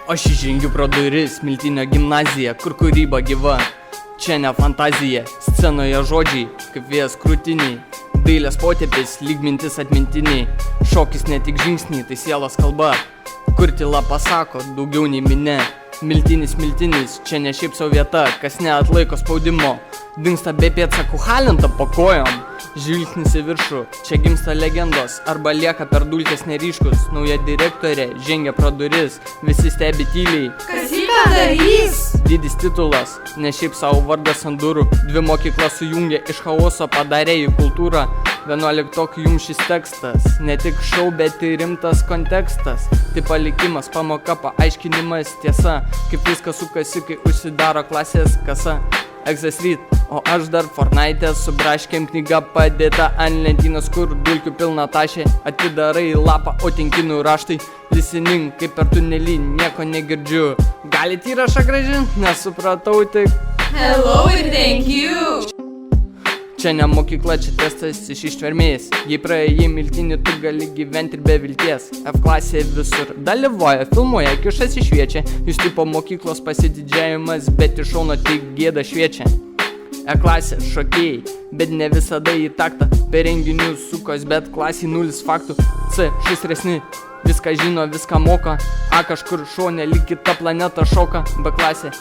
Aš įžengiu pro duris, Miltinio gimnazija, kur kūryba gyva. Čia ne fantazija, scenoje žodžiai, kaip vėjas krūtiniai. Dailės potėpis, lyg mintis atmintiniai. Šokis ne tik žingsniai, tai sielos kalba. Kur tyla pasako, daugiau nei minė. Miltinis, čia ne šiaip savo vieta, kas neatlaiko spaudimo. Dingsta be pėdsakų halinta po kojom. Žvilgsnis į viršų, čia gimsta legendos, arba lieka per dulkes neryškus. Nauja direktorė žengia pro duris, visi stebi tyliai. Kas jį ką darys? Didis titulas, ne šiaip savo vardas ant durų. Dvi mokyklas sujungė, iš chaoso padarė jų kultūrą. 11 jums šis tekstas, ne tik šou, bet ir rimtas kontekstas. Tai palikimas, pamoka, paaiškinimas, tiesa. Kaip viskas sukasi, kai užsidaro klasės kasa. Egzas ryt, o aš dar Fortnite su braškėm, knyga padėta ant lentynos, kur dulkių pilna tašė. Atidarai lapą, o tinkinų raštai. Listening, kaip per tunelį, nieko negirdžiu. Galit įrašą grąžint? Nesupratau tik. Hello ir thank you. Čia ne mokykla, čia testas iš ištvermės. Jei praėjai Miltinį, tu gali gyventi ir be vilties. F klasė visur dalyvoja, filmuoja, kišasi šviečia. Jūs tipo mokyklos pasididžiavimas, bet iš šauno tik gėda šviečia. E klasė šokėjai, bet ne visada į taktą. Per renginius sukos, bet klasiai nulis faktų. C šustresni, viską žino, viską moka. A kažkur šone, lyg kita planeta šoka. B klasė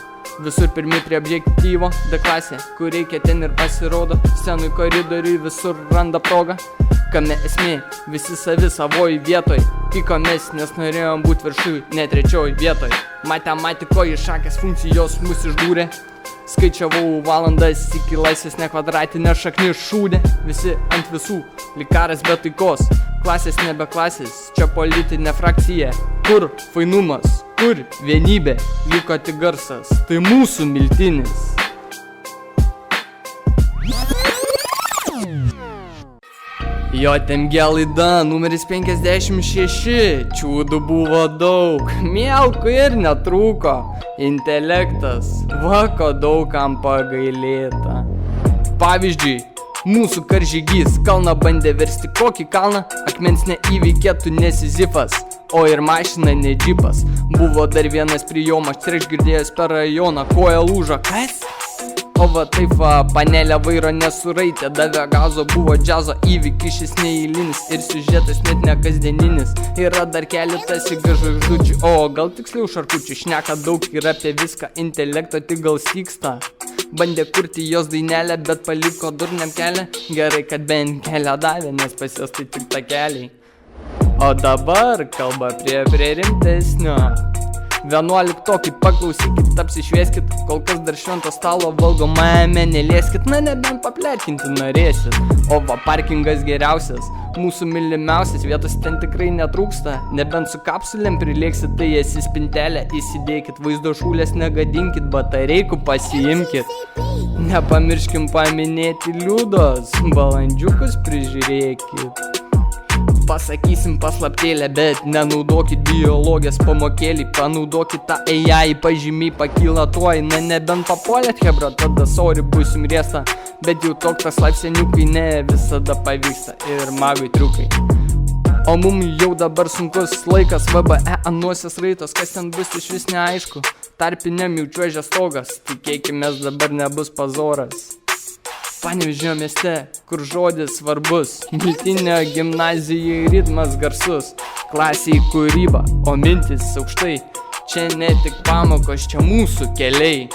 visur pirmi prie objektyvo. D klasė, kur reikia ten ir pasirodo. Scenui koridoriui visur randa progą. Kame esmė, visi savi savoj vietoj. Pykomės, nes norėjom būt viršui, ne trečioj vietoj. Matematikoje šakės funkcijos mus išdūrė. Skaičiavau valandas iki laisvės, ne kvadratinė šaknis šūdė. Visi ant visų, lyg karas be taikos. Klasės nebe klasės, čia politinė frakcija. Kur fainumas, kur vienybė, liko tik garsas. Tai mūsų Miltinis. JMG laida numeris 56. Čiūdų buvo daug, mielkų ir netrūko. Intelektas, vako daugam pagailėta. Pavyzdžiui, mūsų karžygys kalną bandė versti. Kokį kalną? Akmens neįveikė, tu nesi Zifas, o ir mašina ne džipas. Buvo dar vienas prijomas, treš girdėjęs per rajoną, koja lūžo. Kas? O va taip va, panelė vairo nesuraitė, davė gazo, buvo džiazo įvykis, šis neįlinis ir siužetas net ne kasdieninis. Yra dar keletas žvaigždučių, o gal tiksliau šarkučių. Šneka daug ir apie viską, intelekto tik gal styksta. Bandė kurti jos dainelę, bet paliko durniam kelią. Gerai, kad bent kelią davė, nes pas jos tai tik takeliai. O dabar kalba prie rimtesnio. 11 paklausykit, apsišvieskit, kol kas dar švento stalo valgomajame nelieskit. Na nebent papletkinti norėsit. O va parkingas geriausias, mūsų mylimiausias, vietos ten tikrai netrūksta. Nebent su kapsulėm prilėksit, tai esi spintelę įsidėkit. Vaizdo šūlės negadinkit, batareikų pasiimkit. Nepamirškim paminėti liūdos, balandžiukus prižiūrėkit. Pasakysim paslaptėlę, bet nenaudokit biologijos pamokėlį. Panaudokit tą AI, pažymiai pakyla tuoj. Na nebent papolėt hebra, tada sorry busim riesta. Bet jau toks laipseniukai ne visada pavyksta ir magui triukai. O mum jau dabar sunkus laikas, VBE anuosias raitos, kas ten bus iš vis neaišku. Tarpiniam jau čiuožia stogas, tikėkimės dabar nebus pazoras. Panevėžio mieste, kur žodis svarbus, Miltinio gimnazijai ritmas garsus. Klasiai kūryba, o mintis aukštai. Čia ne tik pamokos, čia mūsų keliai.